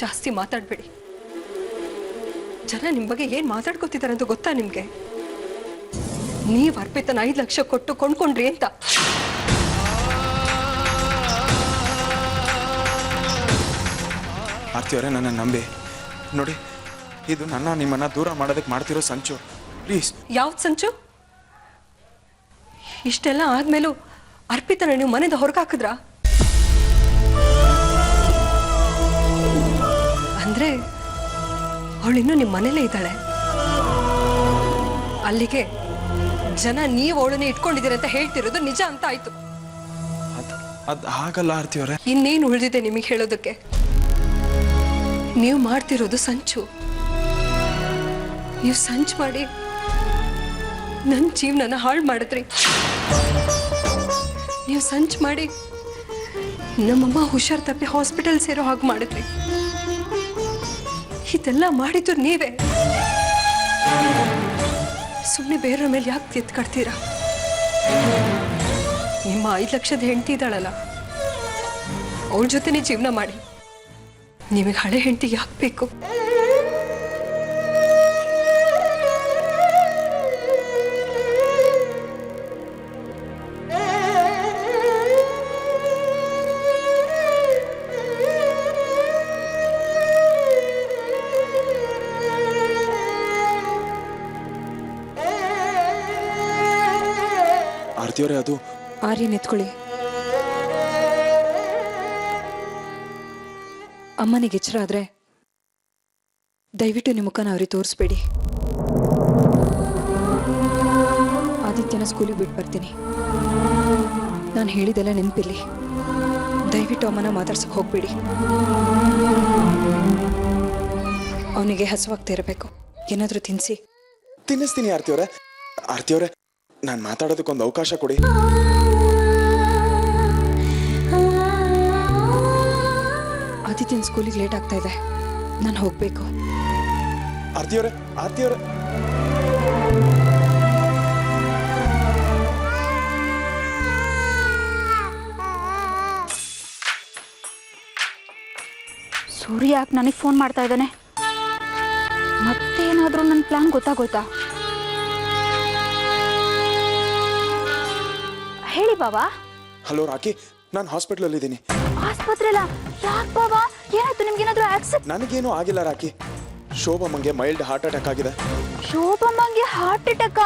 ಜಾಸ್ತಿ ಮಾತಾಡಬೇಡಿ. ಜನ ನಿಮ್ಮ ಬಗ್ಗೆ ಏನು ಮಾತಾಡ್ಕೋತಿದ್ದಾರೆ ಅಂತ ಗೊತ್ತಾ ನಿಮಗೆ? ನೀವು ಅರ್ಪಿತನ 5 ಲಕ್ಷ ಕೊಟ್ಟು ಕೊಂಡ್ಕೊಂಡ್ರಿ ಅಂತ. ಆರ್ತಿಯವರೇ, ನನ್ನ ನಂಬಿ ನೋಡಿ, ಇದು ನಿಮ್ಮನ್ನ ದೂರ ಮಾಡೋದಕ್ಕೆ ಮಾಡ್ತಿರೋ ಸಂಚು. ಪ್ಲೀಸ್. ಯಾವ್ದು ಸಂಚು? ಇಷ್ಟೆಲ್ಲ ಆದ್ಮೇಲೂ ಅರ್ಪಿತನ ನೀವು ಮನೆಯಿಂದ ಹೊರಗೆ ಹಾಕಿದ್ರಾ? ಅಂದ್ರೆ ಅವಳಿನ್ನೂ ನಿಮ್ಮ ಮನೇಲೇ ಇದ್ದಾಳೆ. ಅಲ್ಲಿಗೆ ಜನ ನೀವು ಅವಳನ್ನೇ ಇಟ್ಕೊಂಡಿದ್ದೀರ ಅಂತ ಹೇಳ್ತಿರೋದು ನಿಜ ಅಂತ ಆಯ್ತು. ಅದು ಹಾಗಲ್ಲ ಆರ್ತಿಯವರೇ. ಇನ್ನೇನು ಉಳಿದಿದೆ ನಿಮಗೆ ಹೇಳೋದಕ್ಕೆ? ನೀವು ಮಾಡ್ತಿರೋದು ಸಂಚು. ನೀವು ಸಂಚು ಮಾಡಿ ನನ್ನ ಜೀವನನ ಹಾಳು ಮಾಡಿದ್ರಿ. ನೀವು ಸಂಚು ಮಾಡಿ ನಮ್ಮಮ್ಮ ಹುಷಾರ್ ತಪ್ಪಿ ಹಾಸ್ಪಿಟಲ್ ಸೇರೋ ಹಾಗೆ ಮಾಡಿದ್ರಿ. ಇದೆಲ್ಲ ಮಾಡಿದ್ದು ನೀವೇ. ಸುಮ್ಮನೆ ಬೇರೆಯವ್ರ ಮೇಲೆ ಯಾಕೆ ಎತ್ಕಡ್ತೀರಾ? ನಿಮ್ಮ 5 ಲಕ್ಷದ ಹೆಂಡತಿ ಇದ್ದಾಳಲ್ಲ, ಅವಳ ಜೊತೆನೇ ಜೀವನ ಮಾಡಿ. ನಿಮಗೆ ಹಳೆ ಹೆಂಡತಿ ಯಾಕೆ ಬೇಕು? ಆರ್ತಿಯವರೇ, ಅದು ಆರ್ಯನ್ ಎತ್ಕೊಳ್ಳಿ. ಅಮ್ಮನಿಗೆ ಎಚ್ಚರ ಆದ್ರೆ ದಯವಿಟ್ಟು ನಿಮ್ಮ ಮುಖನ ಅವ್ರಿಗೆ ತೋರಿಸ್ಬೇಡಿ. ಆದಿತ್ಯನ ಸ್ಕೂಲಿಗೆ ಬಿಟ್ಟು ಬರ್ತೀನಿ. ನಾನು ಹೇಳಿದೆಲ್ಲ ನೆನಪಿರ್ಲಿ. ದಯವಿಟ್ಟು ಅಮ್ಮನ ಮಾತಾಡ್ಸಕ್ಕೆ ಹೋಗ್ಬೇಡಿ. ಅವನಿಗೆ ಹಸುವಾಗ್ತಾ ಇರಬೇಕು. ಏನಾದರೂ ತಿನ್ನಿಸ್ತೀನಿ. ಆರ್ತಿಯವರೇ, ನಾನು ಮಾತಾಡೋದಕ್ಕೊಂದು ಅವಕಾಶ ಕೊಡಿ. ಆದಿತ್ಯನ ಸ್ಕೂಲಿಗೆ ಲೇಟ್ ಆಗ್ತಾ ಇದೆ. ನಾನು ಹೋಗ್ಬೇಕು. ಆರ್ತಿಯವರೇ, ಸೂರ್ಯ ಯಾಕೆ ನನಗೆ ಫೋನ್ ಮಾಡ್ತಾ ಇದ್ದಾನೆ? ಮತ್ತೇನಾದರೂ ನನ್ನ ಪ್ಲಾನ್ ಗೊತ್ತಾಗೋಯ್ತಾ? ಹೇಳಿ ಬಾಬಾ. ಹಲೋ ರಾಕಿ, ನಾನು ಹಾಸ್ಪಿಟಲ್ ಇದ್ದೀನಿ. ಆಸ್ಪತ್ರೆಲ್ಲ? ಯಾಕೆ ಬಾಬಾ, ಏನಾಯ್ತು? ನಿಮ್ಗೇನಾದ್ರೂ ಆಕ್ಸಿಡೆಂಟ್? ನನಗೇನು ಆಗಿಲ್ಲ ರಾಕಿ. ಶೋಭಮ್ಮಂಗೆ ಮೈಲ್ಡ್ ಹಾರ್ಟ್ ಅಟ್ಯಾಕ್ ಆಗಿದೆ. ಶೋಭಮ್ಮಂಗೆ ಹಾರ್ಟ್ ಅಟ್ಯಾಕ್?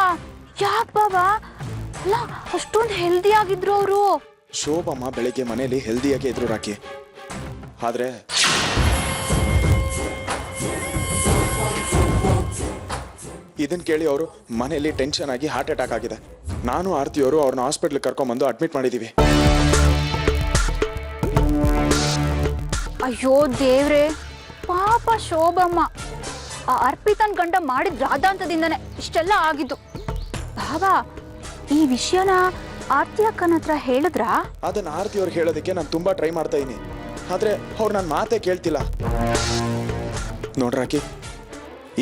ಯಾಕೆ ಬಾಬಾ? ಅಲ್ಲ, ಅಷ್ಟೊಂದು ಹೆಲ್ದಿ ಆಗಿದ್ರು ಅವರು. ಶೋಭಮ್ಮ ಬೆಳಿಗ್ಗೆ ಮನೇಲಿ ಹೆಲ್ದಿಯಾಗಿ ಇದ್ರು ರಾಕಿ. ಆದ್ರೆ ಇದನ್ನ ಕೇಳಿ ಅವರು ಮನೆಯಲ್ಲಿ ಟೆನ್ಷನ್ ಆಗಿ ಹಾರ್ಟ್ ಅಟ್ಯಾಕ್ ಆಗಿದೆ. ನಾನು ಆರ್ತಿಯವರು ಅವ್ರನ್ನ ಹಾಸ್ಪಿಟ್ಲಿಗೆ ಕರ್ಕೊಂಡ್ಬಂದು ಅಡ್ಮಿಟ್ ಮಾಡಿದೀವಿ. ಅಯ್ಯೋ ದೇವ್ರೆ, ಪಾಪ ಶೋಭಮ್ಮ. ಆ ಅರ್ಪಿತನ್ ಗಂಡ ಮಾಡಿದ ರಾಧಾಂತದಿಂದನೇ ಇಷ್ಟೆಲ್ಲ ಆಗಿದ್ದು. ಬಾಬಾ, ಈ ವಿಷಯನ ಆರ್ತಿ ಅಕ್ಕನ ಹತ್ರ ಹೇಳಿದ್ರಾ? ಅದನ್ನ ಆರ್ತಿಯವ್ರಿಗೆ ಹೇಳೋದಕ್ಕೆ ನಾನು ತುಂಬಾ ಟ್ರೈ ಮಾಡ್ತಾ ಇದೀನಿ. ಆದ್ರೆ ಅವ್ರು ನನ್ನ ಮಾತೇ ಕೇಳ್ತಿಲ್ಲ. ನೋಡ್ರಾಕಿ,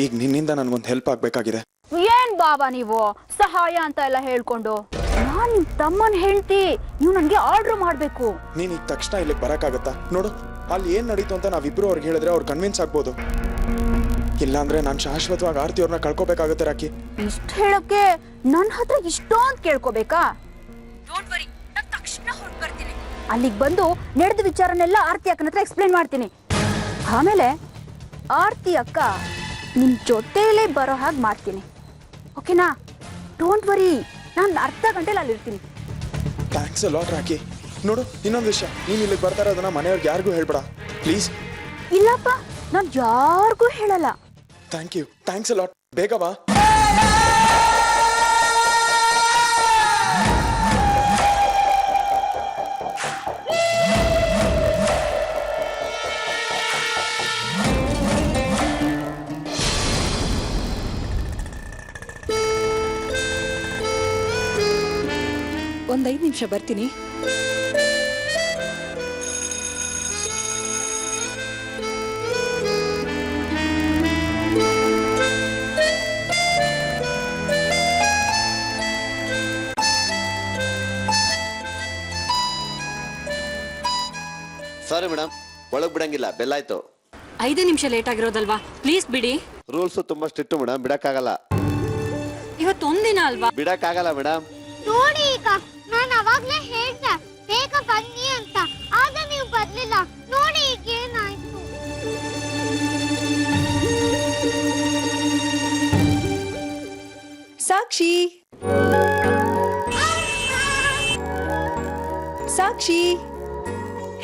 ಈಗ ನಿನ್ನಿಂದ ನನ್ಗೊಂದು ಹೆಲ್ಪ್ ಆಗ್ಬೇಕಾಗಿದೆ. ಏನ್ ಬಾಬಾ ನೀವು ಸಹಾಯ ಅಂತ ಎಲ್ಲ ಹೇಳ್ಕೊಂಡು? ನಾನ್ ತಮ್ಮನ್ ಹೇಳ್ತಿ, ನೀವು ನನ್ಗೆ ಆರ್ಡರ್ ಮಾಡ್ಬೇಕು. ನೀನ್ ಈಗ ತಕ್ಷಣ ಇಲ್ಲಿಗೆ ಬರಕ್ಕಾಗತ್ತಾ? ನೋಡು, ಅಲ್ಲಿ ಏನ್ ನಡೀತು ಅಂತ ನಾವಿಬ್ರು ಅವ್ರಿಗೆ ಹೇಳಿದ್ರೆ ಅವ್ರು ಕನ್ವಿನ್ಸ್ ಆಗ್ಬೋದು. ಇಲ್ಲಾಂದ್ರೆ ನಾನು ಶಾಶ್ವತವಾಗಿ ಆರ್ತಿಯವ್ರನ್ನ ಕಳ್ಕೋಬೇಕಾಗತ್ತೆ ರಾಕಿ. ಇಷ್ಟ ಹೇಳಕ್ಕೆ ನನ್ನ ಹತ್ರ ಇಷ್ಟೊಂದು ಕೇಳ್ಕೋಬೇಕಾ? ಡೋಂಟ್ ವರಿ, ನಾನು ತಕ್ಷಣ ಹೊರಟು ಬರ್ತೀನಿ. ಅಲ್ಲಿಗೆ ಬಂದು ನಡೆದ ವಿಚಾರನೆಲ್ಲ ಆರ್ತಿ ಅಕ್ಕನ ಹತ್ರ ಎಕ್ಸ್ಪ್ಲೇನ್ ಮಾಡ್ತೀನಿ. ಆಮೇಲೆ ಆರ್ತಿ ಅಕ್ಕ ನಿಮ್ ಜೊತೆಲೇ ಬರೋ ಹಾಗೆ ಮಾಡ್ತೀನಿ. ಓಕೆನಾ? ಡೋಂಟ್ ವರಿ, ನಾನು ಅರ್ಧ ಗಂಟೆಲಿ ಅಲ್ಲಿರ್ತೀನಿ. Thanks a lot Rocky. ನೋಡು, ಇನ್ನೊಂದು ವಿಷಯ, ನೀನು ಇಲ್ಲಿಗೆ ಬರ್ತಾ ಇರೋದನ್ನ ಮನೆಯವ್ರಿಗೆ ಯಾರಿಗೂ ಹೇಳ್ಬೇಡ ಪ್ಲೀಸ್. ಇಲ್ಲಪ್ಪ, ನಾನು ಯಾರಿಗೂ ಹೇಳಲ್ಲ. Thank you. Thanks a lot. ಬೇಗ ಬಾ. ಒಂದು 5 ನಿಮಿಷ ಬರ್ತೀನಿ. ಸಾರಿ ಮೇಡಮ್, ಒಳಗೆ ಬಿಡಂಗಿಲ್ಲ, ಬೆಲ್ಲಾಯ್ತು. 5 ನಿಮಿಷ ಲೇಟ್ ಆಗಿರೋದಲ್ವಾ, ಪ್ಲೀಸ್ ಬಿಡಿ. ರೂಲ್ಸ್ ತುಂಬಾ ಸ್ಟ್ರಿಕ್ಟ್ ಮೇಡಮ್, ಬಿಡಕ್ಕಾಗಲ್ಲ. ಇವತ್ತೊಂದಿನ ಅಲ್ವಾ? ಬಿಡಕ್ಕಾಗಲ್ಲ ಮೇಡಮ್. ನೋಡಿ ಈಗ ನಾನು ಅವಾಗ್ಲೇ ಹೇಳ್ದೆ ಬೇಗ ಬನ್ನಿ ಅಂತ, ಆಗ ನೀವು ಬರ್ಲಿಲ್ಲ. ನೋಡಿ ಈಗ ಏನಾಯ್ತು. ಸಾಕ್ಷಿ, ಸಾಕ್ಷಿ,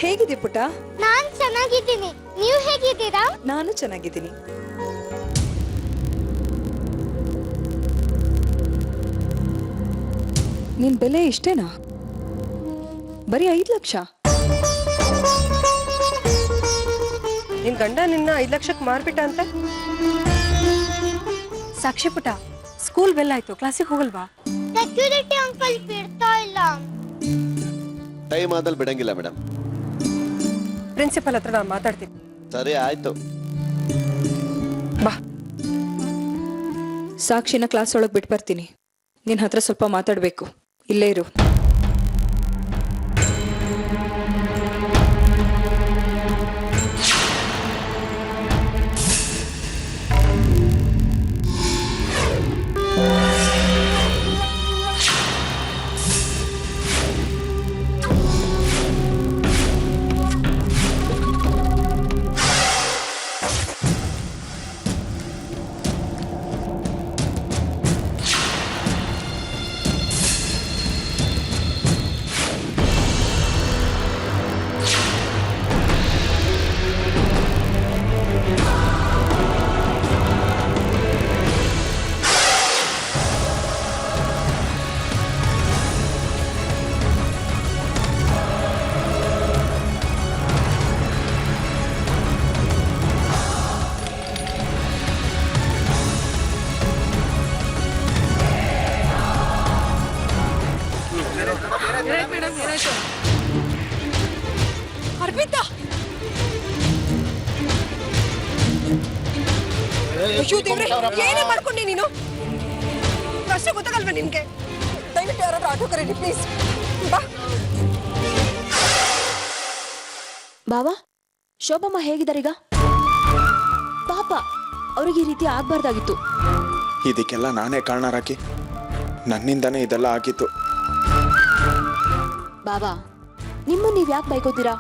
ಹೇಗಿದೆ ಪುಟ? ನಾನ್ ಚೆನ್ನಾಗಿದ್ದೀನಿ, ನೀವು ಹೇಗಿದ್ದೀರಾ? ನಾನು ಚೆನ್ನಾಗಿದ್ದೀನಿ. ನಿನ್ ಬೆಲೆ ಇಷ್ಟೇನಾ? ಬರೀ 5 ಲಕ್ಷ? ನಿನ್ ಗಂಡ ನಿನ್ನ 5 ಲಕ್ಷಕ್ಕೆ ಮಾರ್ಬಿಟ್ಟ ಅಂತ? ಸಾಕ್ಷಿ ಪುಟ, ಸ್ಕೂಲ್ ಬೆಲ್ ಆಯ್ತು, ಕ್ಲಾಸಿಗೆ ಹೋಗಲ್ವಾ? ಸೆಕ್ಯೂರಿಟಿ ಅಂಕಲ್ ಬಿಡ್ತಾ ಇಲ್ಲ. ಟೈಮ್ ಆದಲ್ಲಿ ಬಿಡಂಗಿಲ್ಲ ಮೇಡಮ್. ಪ್ರಿನ್ಸಿಪಲ್ ಹತ್ರ ನಾನು ಮಾತಾಡ್ತೀನಿ. ಸರಿ ಆಯ್ತು. ಬಾ, ಸಾಕ್ಷಿನ ಕ್ಲಾಸ್ ಒಳಗೆ ಬಿಟ್ಟು ಬರ್ತೀನಿ. ನಿನ್ನ ಹತ್ರ ಸ್ವಲ್ಪ ಮಾತಾಡಬೇಕು, ಇಲ್ಲೇ ಇರು. ಅರ್ಪಿತಾ, ಅಯ್ಯೋ ದೇವ್ರೆ, ಏನೇ ಮಾಡ್ಕೊಂಡೆ ನೀನು? ಪ್ರಶ್ನೆ ಗೊತ್ತಾಗಲ್ವಾ ನಿನ್ಗೆ? ದಯವಿಟ್ಟು ಯಾರಾದ್ರೂ ಆಟೋ ಕರೀರಿ ಪ್ಲೀಸ್. ಬಾ. ಬಾವಾ, ಶೋಭಮ್ಮ ಹೇಗಿದ್ದಾರೀಗ? ಪಾಪ, ಅವ್ರಿಗೆ ಈ ರೀತಿ ಆಗ್ಬಾರ್ದಾಗಿತ್ತು. ಇದಕ್ಕೆಲ್ಲ ನಾನೇ ಕಾರಣ ರಾಕಿ. ನನ್ನಿಂದಾನೇ ಇದೆಲ್ಲ ಆಗಿತ್ತು. ಬಾವಾ, ನಿಮ್ಮನ್ನ ನೀವ್ ಯಾಕೆ ಬೈಕೋತೀರಾ?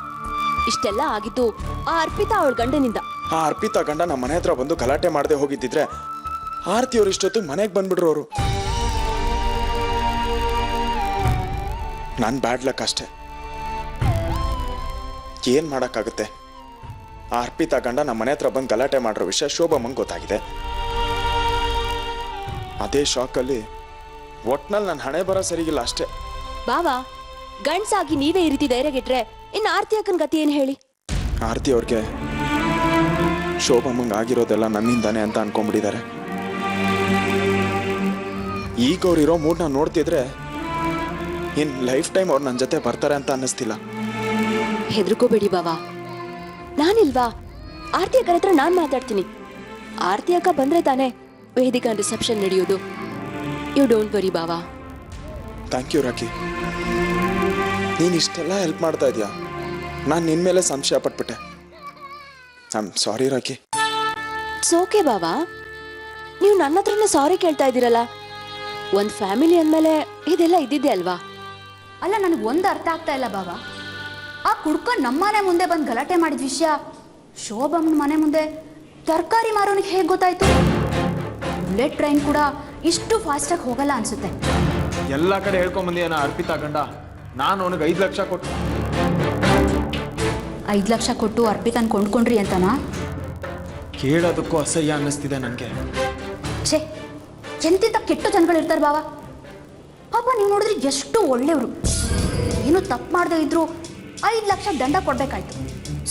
ಇಷ್ಟೆಲ್ಲ ಆಗಿದ್ದು ಆ ಅರ್ಪಿತಾ ಅವಳ ಗಂಡನಿಂದ. ಆ ಅರ್ಪಿತಾ ಗಂಡ ನಮ್ಮ ಮನೆ ಹತ್ರ ಬಂದು ಗಲಾಟೆ ಮಾಡದೆ ಹೋಗಿದ್ದಿದ್ರೆ ಆರ್ತಿ ಅವ್ರು ಇಷ್ಟೊತ್ತು ಮನೆಗೆ ಬಂದ್ಬಿಟ್ರು. ಅವರು ನನ್ ಬ್ಯಾಡ್ ಲಕ್ ಅಷ್ಟೇ. ಏನ್ ಮಾಡಕ್ಕಾಗುತ್ತೆ? ಆ ಅರ್ಪಿತಾ ಗಂಡ ನಮ್ಮ ಮನೆ ಹತ್ರ ಬಂದು ಗಲಾಟೆ ಮಾಡಿರೋ ವಿಷಯ ಶೋಭಮ್ಮಂಗೆ ಗೊತ್ತಾಗಿದೆ. ಅದೇ ಶಾಕಲ್ಲಿ ಒಟ್ನಲ್ಲಿ ನನ್ನ ಹಣೆ ಬರೋ ಸರಿಗಿಲ್ಲ ಅಷ್ಟೇ. ಬಾವಾ, ಗಂಡ್ಸಾಗಿ ನೀವೇ ಈ ರೀತಿ ಧೈರ್ಯಗೆಟ್ರೆ ಇನ್ನು ಆರ್ತಿ ಅಕ್ಕನ ಗತಿ ಏನ್ ಹೇಳಿ? ಆರ್ತಿ ಅವ್ರಿಗೆ ಶೋಭಮ್ಮಂಗೆ ಆಗಿರೋದೆಲ್ಲ ನನ್ನಿಂದಾನೆ ಅಂತ ಅನ್ಕೊಂಡ್ಬಿಟ್ಟಿದ್ದಾರೆ. ಈಗ ಅವ್ರಿರೋ ಮೂಡ್ನ ನೋಡ್ತಿದ್ರೆ ಇನ್ ಲೈಫ್ ಟೈಮ್ ಅವ್ರು ನನ್ನ ಜೊತೆ ಬರ್ತಾರೆ ಅಂತ ಅನ್ನಿಸ್ತಿಲ್ಲ. ಹೆದರ್ಕೋಬೇಡಿ ಬಾವಾ, ನಾನಿಲ್ವಾ? ಆರ್ತಿ ಅಕ್ಕನ ಹತ್ರ ನಾನ್ ಮಾತಾಡ್ತೀನಿ. ಆರ್ತಿ ಅಕ್ಕ ಬಂದ್ರೆ ತಾನೇ ವೇದಿಕಾ ರಿಸೆಪ್ಷನ್ ನಡೆಯೋದು. ಯು ಡೋಂಟ್ ವರಿ ಬಾವಾ. Thank you Rocky. ನೀನು ಇಷ್ಟೆಲ್ಲ ಹೆಲ್ಪ್ ಮಾಡ್ತಾ ಇದೀಯಾ. ನಾನು ನಿನ್ನ ಮೇಲೆ ಸಂಶಯ ಪಟ್ಬಿಟ್ಟೆ. I am sorry Rocky. ಸೋಕೆ ಬಾವಾ, ನೀವು ನನ್ನ ಹತ್ರನೇ ಸಾರಿ ಕೇಳ್ತಾ ಇದ್ದೀರಲ್ಲ. ಒಂದು ಫ್ಯಾಮಿಲಿ ಅಂದಮೇಲೆ ಇದೆಲ್ಲ ಇದ್ದಿದ್ದೆ ಅಲ್ವಾ? ಅಲ್ಲ, ನನಗೆ ಒಂದು ಅರ್ಥ ಆಗ್ತಾ ಇಲ್ಲ ಬಾಬಾ. ಆ ಕುಡ್ಕ ನಮ್ಮನೆ ಮುಂದೆ ಬಂದು ಗಲಾಟೆ ಮಾಡಿದ ವಿಷಯ ಶೋಭಮ್ಮನ ಮನೆ ಮುಂದೆ ತರಕಾರಿ ಮಾರೋನಿಗೆ ಹೇಗೆ ಗೊತ್ತಾಯ್ತು? ಬುಲೆಟ್ ಟ್ರೈನ್ ಕೂಡ ಇಷ್ಟು ಫಾಸ್ಟಾಗಿ ಹೋಗಲ್ಲ ಅನ್ಸುತ್ತೆ. ಎಲ್ಲ ಕಡೆ ಹೇಳ್ಕೊಂಬಂದಿಯ ಅರ್ಪಿತಾ ಗಂಡ. ನಾನು ಅವನಿಗೆ 5 ಲಕ್ಷ ಕೊಟ್ಟು 5 ಲಕ್ಷ ಕೊಟ್ಟು ಅರ್ಪಿತನ್ ಕೊಂಡ್ಕೊಂಡ್ರಿ ಅಂತನಾ? ಕೇಳೋದಕ್ಕೂ ಅಸಹ್ಯ ಅನ್ನಿಸ್ತಿದೆ ನನಗೆ. ಛೇ, ಎಂತಿಂತ ಕೆಟ್ಟ ಜನಗಳಿರ್ತಾರೆ ಬಾವ. ಪಾಪ ನೀವು ನೋಡಿದ್ರೆ ಎಷ್ಟು ಒಳ್ಳೆಯವರು. ಏನು ತಪ್ಪು ಮಾಡದೇ ಇದ್ರು 5 ಲಕ್ಷ ದಂಡ ಕೊಡ್ಬೇಕಾಯ್ತು.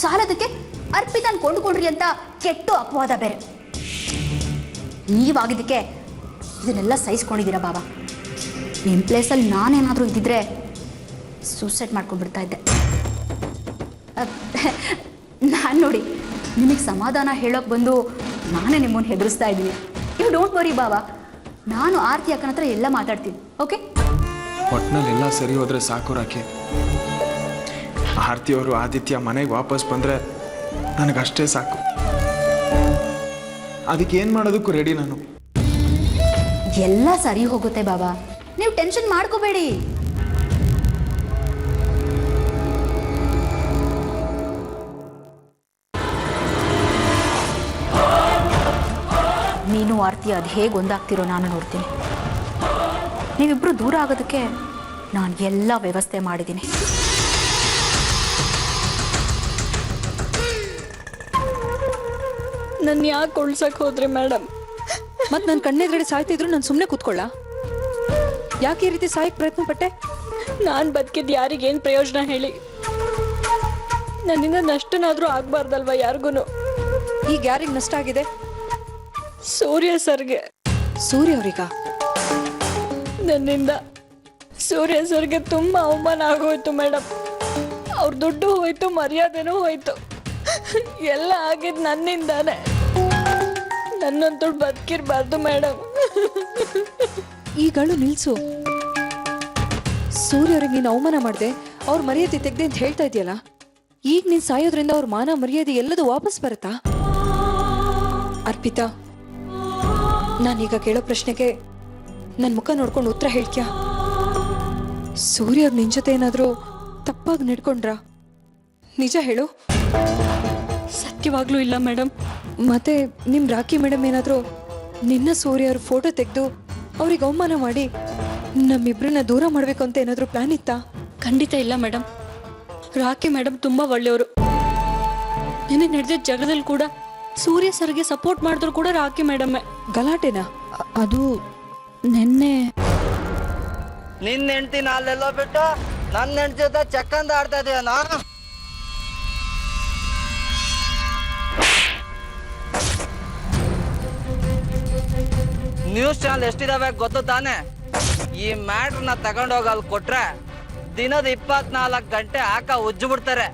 ಸಾಲದಕ್ಕೆ ಅರ್ಪಿತನ್ ಕೊಂಡ್ಕೊಂಡ್ರಿ ಅಂತ ಕೆಟ್ಟು ಅಪವಾದ ಬೇರೆ. ನೀವಾಗಿದ್ದಕ್ಕೆ ಇದನ್ನೆಲ್ಲ ಸಹಿಸ್ಕೊಂಡಿದ್ದೀರಾ ಬಾಬಾ. ನಿಮ್ಮ ಪ್ಲೇಸಲ್ಲಿ ನಾನೇನಾದರೂ ಇದ್ದಿದ್ರೆ ಸೂಸೈಡ್ ಮಾಡ್ಕೊಂಡ್ಬಿಡ್ತಾ ಇದ್ದೆ. ನಾನು ನೋಡಿ ನಿಮಗೆ ಸಮಾಧಾನ ಹೇಳೋಕೆ ಬಂದು ನಾನೇ ನಿಮ್ಮನ್ನು ಹೆದರಿಸ್ತಾ ಇದ್ದೀನಿ. ಯು ಡೋಂಟ್ ವರಿ ಬಾಬಾ, ನಾನು ಆರ್ತಿ ಅಕ್ಕನ ಹತ್ರ ಎಲ್ಲ ಮಾತಾಡ್ತೀನಿ. ಓಕೆ, ಒಟ್ನಲ್ಲಿ ಎಲ್ಲ ಸರಿ ಹೋದ್ರೆ ಸಾಕು ರಾಕಿ. ಆರ್ತಿ ಅವರು ಆದಿತ್ಯ ಮನೆಗೆ ವಾಪಸ್ ಬಂದರೆ ನನಗಷ್ಟೇ ಸಾಕು. ಅದಕ್ಕೆ ಏನು ಮಾಡೋದಕ್ಕೂ ರೆಡಿ ನಾನು. ಎಲ್ಲ ಸರಿ ಹೋಗುತ್ತೆ ಬಾಬಾ, ನೀವು ಟೆನ್ಷನ್ ಮಾಡ್ಕೋಬೇಡಿ. ನೀನು ಆರ್ತಿ ಅದು ಹೇಗೆ ಒಂದಾಗ್ತಿರೋ ನಾನು ನೋಡ್ತೀನಿ. ನೀವಿಬ್ರು ದೂರ ಆಗೋದಕ್ಕೆ ನಾನು ಎಲ್ಲ ವ್ಯವಸ್ಥೆ ಮಾಡಿದ್ದೀನಿ. ನನ್ನ ಯಾಕೆ ಉಳ್ಸಕ್ ಹೋದ್ರಿ ಮೇಡಮ್? ಮತ್ತೆ ನನ್ನ ಕಣ್ಣೆದುರುಗಡೆ ಸಾಯ್ತಿದ್ರು ನಾನು ಸುಮ್ಮನೆ ಕೂತ್ಕೊಳ್ಳ? ಯಾಕೆ ಈ ರೀತಿ ಸಾಯಕ್ಕೆ ಪ್ರಯತ್ನ ಪಟ್ಟೆ? ನಾನು ಬದುಕಿದ್ದು ಯಾರಿಗೇನು ಪ್ರಯೋಜನ ಹೇಳಿ? ನನ್ನಿಂದ ನಷ್ಟನಾದರೂ ಆಗ್ಬಾರ್ದಲ್ವಾ ಯಾರಿಗೂ? ಈಗ ಯಾರಿಗೆ ನಷ್ಟ ಆಗಿದೆ? ಸೂರ್ಯ ಸರ್ಗೆ. ಸೂರ್ಯ ಅವ್ರಿಗ? ನನ್ನಿಂದ ಸೂರ್ಯ ಸರ್ಗೆ ತುಂಬ ಅವಮಾನ ಆಗೋಯ್ತು ಮೇಡಮ್. ಅವ್ರ ದುಡ್ಡು ಹೋಯ್ತು, ಮರ್ಯಾದೆನೂ ಹೋಯ್ತು, ಎಲ್ಲ ಆಗಿದ್ದು ನನ್ನಿಂದಾನೆ. ನನ್ನಂತೂ ಬದುಕಿರ್ಬಾರ್ದು ಮೇಡಮ್. ಈಗಳು ನಿಲ್ಸು. ಸೂರ್ಯ ಅವ್ರಿಗೆ ನೀನು ಅವಮಾನ ಮಾಡಿದೆ, ಅವ್ರ ಮರ್ಯಾದೆ ತೆಗ್ದೆ ಅಂತ ಹೇಳ್ತಾ ಇದೆಯಲ್ಲ. ಈಗ ನೀನು ಸಾಯೋದ್ರಿಂದ ಅವ್ರ ಮಾನ ಮರ್ಯಾದೆ ಎಲ್ಲದೂ ವಾಪಸ್ ಬರುತ್ತಾ? ಅರ್ಪಿತಾ, ನಾನೀಗ ಕೇಳೋ ಪ್ರಶ್ನೆಗೆ ನನ್ನ ಮುಖ ನೋಡ್ಕೊಂಡು ಉತ್ತರ ಹೇಳ್ತೀಯಾ? ಸೂರ್ಯ ಅವ್ರು ನಿನ್ ಜೊತೆ ಏನಾದರೂ ತಪ್ಪಾಗಿ ನಡ್ಕೊಂಡ್ರ? ನಿಜ ಹೇಳು. ಸತ್ಯವಾಗ್ಲೂ ಇಲ್ಲ ಮೇಡಮ್. ಮತ್ತೆ ನಿಮ್ಮ ರಾಖಿ ಮೇಡಮ್ ಏನಾದರೂ ನಿನ್ನ ಸೂರ್ಯ ಅವ್ರ ಫೋಟೋ ತೆಗೆದು ಅವ್ರಿಗೆ ಅವಮಾನ ಮಾಡಿ ನಮ್ಮಿಬ್ರನ್ನ ದೂರ ಮಾಡಬೇಕು ಅಂತ ಏನಾದರೂ ಪ್ಲಾನ್ ಇತ್ತಾ? ಖಂಡಿತ ಇಲ್ಲ ಮೇಡಮ್. ರಾಖಿ ಮೇಡಮ್ ತುಂಬ ಒಳ್ಳೆಯವರು. ನಿನಗೆ ನಡೆದ ಜಗದಲ್ಲಿ ಕೂಡ ಸೂರ್ಯ ಸರ್ಗೆ ಸಪೋರ್ಟ್ ಮಾಡಿದ್ರು ಕೂಡ ರಾಖಿ ಮೇಡಮ್ಮೇ. ಗಲಾಟೆನಾ? ಅದು ನಿನ್ನೆ ನಿನ್ನ ಹೆಂಡ್ತಿನ ಅಲ್ಲೆಲ್ಲೋ ಬಿಟ್ಟು ನನ್ನ ಹೆಂಡ್ತಿ ಜೊತೆ ಚಕ್ಕಂದ ಆಡ್ತಾ ಇದೀಯನ? ನ್ಯೂಸ್ ಚಾನಲ್ ಎಷ್ಟಿದಾವೆ ಗೊತ್ತು ತಾನೆ? ಈ ಮ್ಯಾಟ್ರನ್ನ ತಗೊಂಡೋಗಿ ಅಲ್ಲಿ ಕೊಟ್ರೆ ದಿನದ 24 ಗಂಟೆ ಹಾಕ ಉಜ್ಜು ಬಿಡ್ತಾರೆ.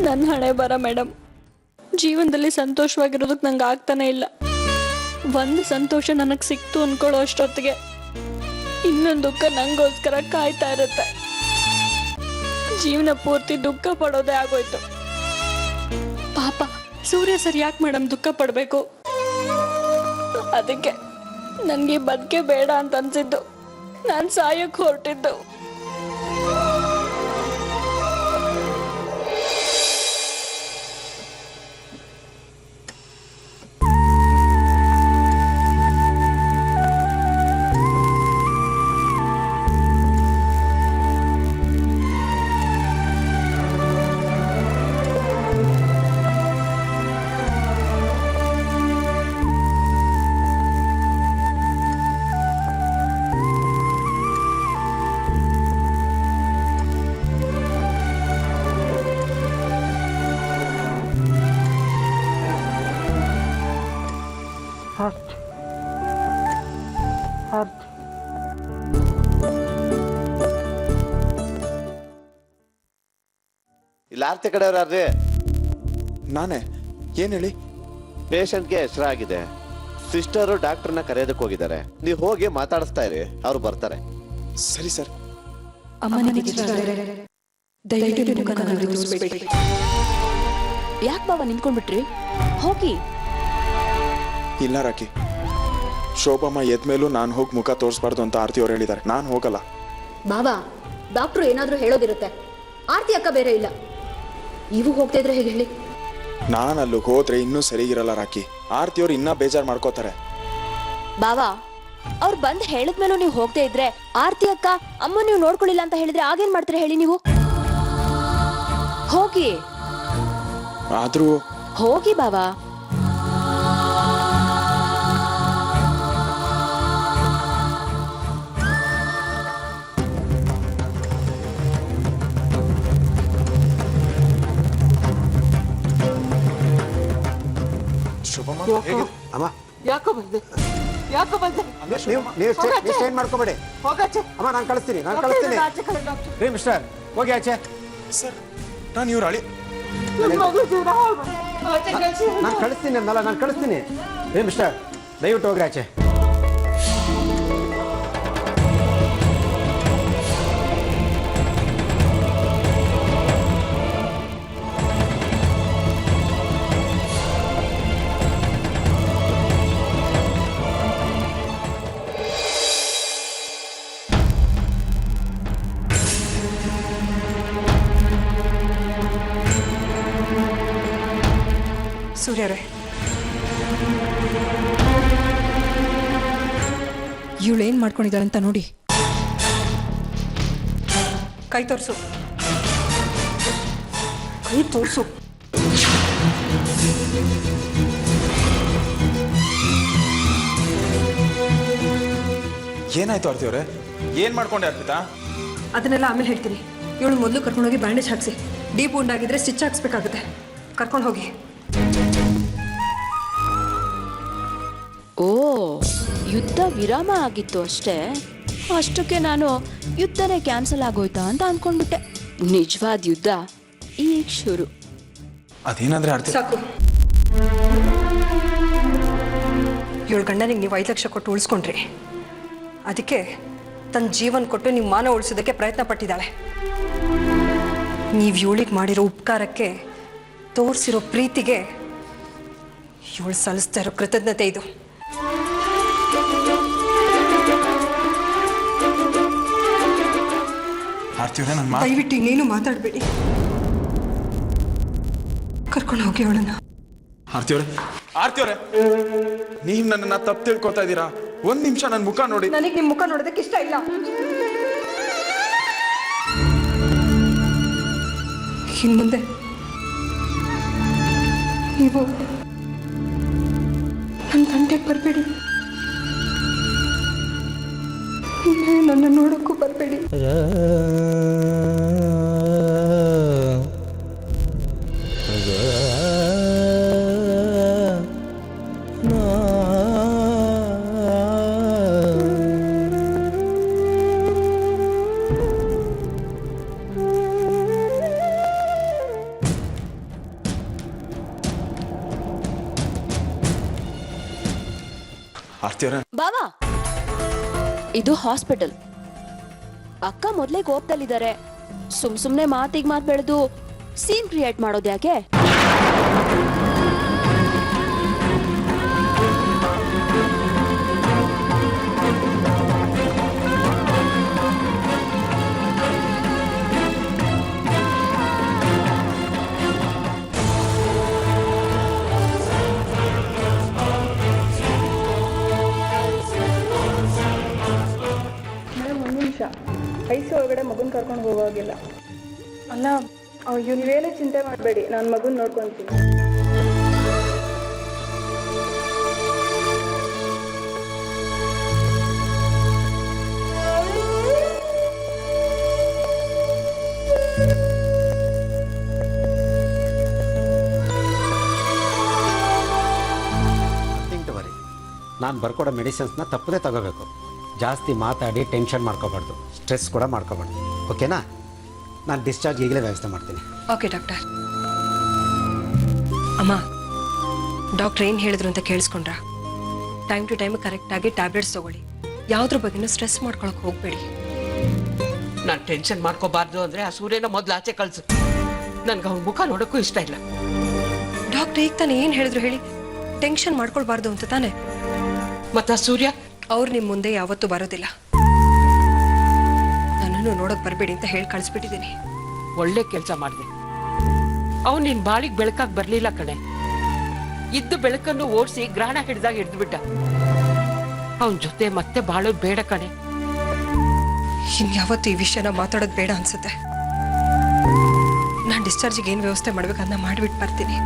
ನನ್ನ ಹಣೆ ಬರ ಮೇಡಮ್. ಜೀವನದಲ್ಲಿ ಸಂತೋಷವಾಗಿರೋದಕ್ಕೆ ನಂಗೆ ಆಗ್ತಾನೆ ಇಲ್ಲ. ಒಂದು ಸಂತೋಷ ನನಗೆ ಸಿಕ್ತು ಅನ್ಕೊಳ್ಳೋ ಅಷ್ಟೊತ್ತಿಗೆ ಇನ್ನೊಂದು ದುಃಖ ನಂಗೋಸ್ಕರ ಕಾಯ್ತಾ ಇರುತ್ತೆ. ಜೀವನ ಪೂರ್ತಿ ದುಃಖ ಪಡೋದೇ ಆಗೋಯ್ತು. ಪಾಪ ಸೂರ್ಯ ಸರ್ ಯಾಕೆ ಮೇಡಮ್ ದುಃಖ ಪಡಬೇಕು? ಅದಕ್ಕೆ ನನಗೆ ಬದುಕೆ ಬೇಡ ಅಂತ ಅನ್ಸಿದ್ದು. ನಾನು ಸಾಯಕ್ಕೆ ಹೊರಟಿದ್ದು. ಇಲ್ಲ ಆರ್ತಿ ಕಡೆಯವ್ರಾರ್ರಿ? ನಾನೇ. ಏನು ಹೇಳಿ? ಪೇಷಂಟ್ಗೆ ಹೆಸರಾಗಿದೆ. ಸಿಸ್ಟರು ಡಾಕ್ಟರ್ನ ಕರೆಯೋದಕ್ಕೆ ಹೋಗಿದ್ದಾರೆ. ನೀವು ಹೋಗಿ ಮಾತಾಡಿಸ್ತಾ ಇರಿ, ಅವ್ರು ಬರ್ತಾರೆ. ಸರಿ ಸರ್. ಯಾಕೆ ಬಾಬಾ ನಿಂತ್ಕೊಂಡ್ಬಿಟ್ರಿ? ಹೋಗಿ. ಇಲ್ಲ ರಾಕಿ, ಶೋಭಮ್ಮ ಎದ್ಮೇಲೂ ನಾನು ಹೋಗಿ ಮುಖ ತೋರಿಸ್ಬಾರ್ದು ಅಂತ ಆರ್ತಿ ಅವ್ರು ಹೇಳಿದ್ದಾರೆ. ನಾನು ಹೋಗಲ್ಲ. ಬಾಬಾ, ಡಾಕ್ಟ್ರು ಏನಾದರೂ ಹೇಳೋದಿರುತ್ತೆ. ಆರ್ತಿ ಅಕ್ಕ ಬೇರೆ ಇಲ್ಲ. ನೀವು ಹೋಗ್ತಾ ಇದ್ರೆ ಹೇಗೆ ಹೇಳಿ? ನಾನು ಅಲ್ಲಿಗೆ ಹೋದ್ರೆ ಇನ್ನೂ ಸರಿಗಿರಲ್ಲ ರಾಕಿ. ಆರ್ತಿ ಅವ್ರು ಇನ್ನೂ ಬೇಜಾರು ಮಾಡ್ಕೋತಾರೆ. ಬಾವಾ, ಅವ್ರು ಬಂದ್ ಹೇಳಿದ್ಮೇಲೂ ನೀವು ಹೋಗದೆ ಇದ್ರೆ ಆರ್ತಿ ಅಕ್ಕ ಅಮ್ಮ ನೀವು ನೋಡ್ಕೊಳ್ಳಿಲ್ಲ ಅಂತ ಹೇಳಿದ್ರೆ ಆಗೇನ್ ಮಾಡ್ತೀರಾ ಹೇಳಿ? ನೀವು ಹೋಗಿ. ಆದ್ರೂ ಹೋಗಿ ಬಾವಾ. ಅಮ್ಮ ಯಾಕೋ ಬಂದೆ? ಯಾಕೋ ಬಂದೆ? ನೀವು ಸ್ಟೇನ್ ಮಾಡ್ಕೋಬೇಡಿ. ಅಮ್ಮ ನಾನು ಕಳಿಸ್ತೀನಿ. ರೀ ಮಿಸ್ಟರ್, ಹೋಗಿ ಆಚೆ. ಸರ್, ನಾನು ಇವ್ರು ಅಳಿ. ನಾನು ಕಳಿಸ್ತೀನಿ ಅಂದಲ್ಲ, ನಾನು ಕಳಿಸ್ತೀನಿ. ರೀ ಮಿಸ್ಟರ್, ದಯವಿಟ್ಟು ಹೋಗ್ರಿ ಆಚೆ. ಸೂರ್ಯರೇ, ಇವಳೇನ್ ಮಾಡ್ಕೊಂಡಿದ್ದಾರಂತ ನೋಡಿ. ಕೈ ತೋರಿಸು, ಕೈ ತೋರಿಸು. ಏನಾಯ್ತು ಆರ್ತಿ ಅವರೇ? ಏನ್ ಮಾಡ್ಕೊಂಡೆ ಅರ್ಪಿತಾ? ಅದನ್ನೆಲ್ಲ ಆಮೇಲೆ ಹೇಳ್ತೀನಿ. ಇವಳು ಮೊದಲು ಕರ್ಕೊಂಡೋಗಿ ಬ್ಯಾಂಡೇಜ್ ಹಾಕ್ಸಿ. ಡೀಪ್ ವುಂಡ್ ಆಗಿದ್ರೆ ಸ್ಟಿಚ್ ಹಾಕ್ಸ್ಬೇಕಾಗುತ್ತೆ. ಕರ್ಕೊಂಡು ಹೋಗಿ. ಓ, ಯುದ್ಧ ವಿರಾಮ ಆಗಿತ್ತು ಅಷ್ಟೇ. ಅಷ್ಟಕ್ಕೆ ನಾನು ಯುದ್ಧನೇ ಕ್ಯಾನ್ಸಲ್ ಆಗೋಯ್ತಾ ಅಂತ ಅನ್ಕೊಂಡ್ಬಿಟ್ಟೆ. ನಿಜವಾದ ಯುದ್ಧ ಈಗ ಶುರು. ಅದೇನಂದ್ರೆ ಆರ್ತಿ, ಸಾಕು. ಇವಳು ಗಂಡನಿಗೆ ನೀವು 5 ಲಕ್ಷ ಕೊಟ್ಟು ಉಳಿಸ್ಕೊಂಡ್ರಿ. ಅದಕ್ಕೆ ತನ್ನ ಜೀವನ ಕೊಟ್ಟು ನೀವು ಮಾನ ಉಳಿಸೋದಕ್ಕೆ ಪ್ರಯತ್ನ ಪಟ್ಟಿದ್ದಾಳೆ. ನೀವು ಇವಳಿಗೆ ಮಾಡಿರೋ ಉಪಕಾರಕ್ಕೆ, ತೋರಿಸಿರೋ ಪ್ರೀತಿಗೆ ಇವಳು ಸಲ್ಲಿಸ್ತಾ ಇರೋ ಕೃತಜ್ಞತೆ ಇದು. ಆರ್ತಿ ಅವರೇ, ನನ್ನ ದಯವಿಟ್ಟು ಇನ್ನೇನು ಮಾತಾಡಬೇಡಿ. ಕರ್ಕೊಂಡು ಹೋಗಿ ಅವಳನ್ನ. ಆರ್ತಿ ಅವರೇ, ಆರ್ತಿ ಅವರೇ, ನೀವು ನನ್ನನ್ನ ತಪ್ಪು ತಿಳ್ಕೊತಾ ಇದ್ದೀರಾ. ಒಂದ್ ನಿಮಿಷ ನನ್ನ ಮುಖ ನೋಡಿ. ನನಗೆ ನಿಮ್ಮ ಮುಖ ನೋಡೋದಕ್ಕೆ ಇಷ್ಟ ಇಲ್ಲ. ಇನ್ನು ಮುಂದೆ ನೀವು ನನ್ನ ತಂಟೆಗೆ ಬರಬೇಡಿ. ನನ್ನ ನೋಡೋಕ್ಕೂ ಬರಬೇಡಿ. ಆರ್ತಿ ಅವರೇ, ಬಾವಾ, ಇದು ಹಾಸ್ಪಿಟಲ್. ಅಕ್ಕ ಮೊದಲೇ ಕೋಪದಲ್ಲಿದ್ದಾರೆ. ಸುಮ್ನೆ ಮಾತಿಗೆ ಮಾತು ಬೆಳೆದು ಸೀನ್ ಕ್ರಿಯೇಟ್ ಮಾಡೋದು ಯಾಕೆ? ಐಸಿ ಒಳಗಡೆ ಮಗುನ ಕರ್ಕೊಂಡು ಹೋಗೋಗಿಲ್ಲ. ಅಲ್ಲ, ನೀವೇನೇ ಚಿಂತೆ ಮಾಡಬೇಡಿ, ನಾನು ಮಗುನ ನೋಡ್ಕೊತೀನಿ. ನಾನು ಬರ್ಕೊಡೋ ಮೆಡಿಸಿನ್ಸ್ನ ತಪ್ಪದೇ ತಗೋಬೇಕು. ಜಾಸ್ತಿ ಮಾತಾಡಿ ಟೆನ್ಷನ್ ಮಾಡ್ಕೋಬಾರ್ದು, ಸ್ಟ್ರೆಸ್ ಕೂಡ ಮಾಡ್ಕೋಬಾರ್ದು. ಓಕೆನಾ? ನಾನು ಡಿಸ್ಚಾರ್ಜ್ ಈಗಲೇ ವ್ಯವಸ್ಥೆ ಮಾಡ್ತೀನಿ. Okay doctor. ಅಮ್ಮ, ಡಾಕ್ಟರ್ ಏನು ಹೇಳಿದ್ರು ಅಂತ ಕೇಳಿಸ್ಕೊಂಡ್ರಾ? ಟೈಮ್ ಟು ಟೈಮ್ ಕರೆಕ್ಟಾಗಿ ಟ್ಯಾಬ್ಲೆಟ್ಸ್ ತಗೊಳ್ಳಿ. ಯಾವುದ್ರ ಬಗ್ಗೆನೂ ಸ್ಟ್ರೆಸ್ ಮಾಡ್ಕೊಳಕ್ಕೆ ಹೋಗಬೇಡಿ. ನಾನು ಟೆನ್ಷನ್ ಮಾಡ್ಕೋಬಾರ್ದು ಅಂದರೆ ಆ ಸೂರ್ಯನ ಮೊದಲು ಆಚೆ ಕಳಿಸು. ನನ್ಗೆ ಅವ್ನ ಮುಖ ನೋಡೋಕ್ಕೂ ಇಷ್ಟ ಇಲ್ಲ. ಡಾಕ್ಟರ್ ಈಗ ತಾನೇ ಏನು ಹೇಳಿದ್ರು ಹೇಳಿ? ಟೆನ್ಷನ್ ಮಾಡ್ಕೊಳ್ಬಾರ್ದು ಅಂತ ತಾನೆ. ಮತ್ತು ಆ ಸೂರ್ಯ ಅವ್ರು ನಿಮ್ಮ ಮುಂದೆ ಯಾವತ್ತೂ ಬರೋದಿಲ್ಲ. ನನ್ನನ್ನು ನೋಡೋಕೆ ಬರಬೇಡಿ ಅಂತ ಹೇಳಿ ಕಳಿಸ್ಬಿಟ್ಟಿದ್ದೀನಿ. ಒಳ್ಳೆ ಕೆಲಸ ಮಾಡಿದೆ. ಅವ್ನು ನಿನ್ನ ಬಾಳಿಗೆ ಬೆಳಕಾಗಿ ಬರಲಿಲ್ಲ ಕಣೆ. ಇದ್ದು ಬೆಳಕನ್ನು ಓಡಿಸಿ ಗ್ರಹಣ ಹಿಡ್ದಾಗ ಹಿಡಿದ್ಬಿಟ್ಟ. ಅವನ ಜೊತೆ ಮತ್ತೆ ಬಾಳೋದು ಬೇಡ ಕಣೆ. ಇನ್ಯಾವತ್ತು ಈ ವಿಷಯನ ಮಾತಾಡೋದು ಬೇಡ ಅನ್ಸುತ್ತೆ. ನಾನು ಡಿಸ್ಚಾರ್ಜಿಗೆ ಏನು ವ್ಯವಸ್ಥೆ ಮಾಡ್ಬೇಕನ್ನ ಮಾಡಿಬಿಟ್ಟು ಬರ್ತೀನಿ.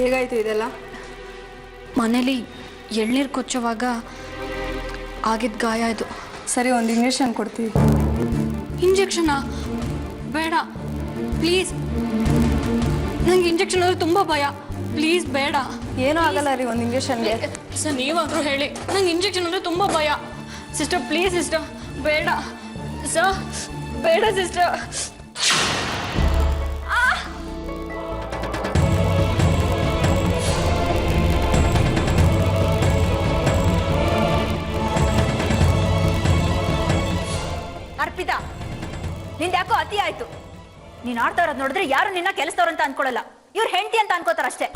ಹೇಗಾಯ್ತು ಇದೆಲ್ಲ? ಮನೇಲಿ ಎಳ್ನೀರು ಕೊಚ್ಚುವಾಗ ಆಗಿದ್ದ ಗಾಯ ಇದು. ಸರಿ, ಒಂದು ಇಂಜೆಕ್ಷನ್ ಕೊಡ್ತೀವಿ. ಇಂಜೆಕ್ಷನಾ? ಬೇಡ ಪ್ಲೀಸ್. ನಂಗೆ ಇಂಜೆಕ್ಷನ್ ಅಂದರೆ ತುಂಬ ಭಯ. ಪ್ಲೀಸ್ ಬೇಡ. ಏನೂ ಆಗಲ್ಲ ರೀ ಒಂದು ಇಂಜೆಕ್ಷನ್ಗೆ. ಸರ್ ನೀವಾದರೂ ಹೇಳಿ, ನಂಗೆ ಇಂಜೆಕ್ಷನ್ ಅಂದರೆ ತುಂಬ ಭಯ. ಸಿಸ್ಟರ್ ಪ್ಲೀಸ್ ಸಿಸ್ಟರ್, ಬೇಡ ಸರ್, ಬೇಡ ಸಿಸ್ಟರ್. ಅರ್ಪಿತಾ, ನಿಂದ ಯಾಕೋ ಅತಿ ಆಯ್ತು. ನೀನ್ ಆಡ್ತಾ ಇರೋದು ನೋಡಿದ್ರೆ ಯಾರು ನಿನ್ನ ಕೆಲಸದವ್ರು ಅಂತ ಅನ್ಕೊಳಲ್ಲ, ಇವ್ರ ಹೆಂಡತಿ ಅಂತ ಅನ್ಕೋತಾರ ಅಷ್ಟೇ.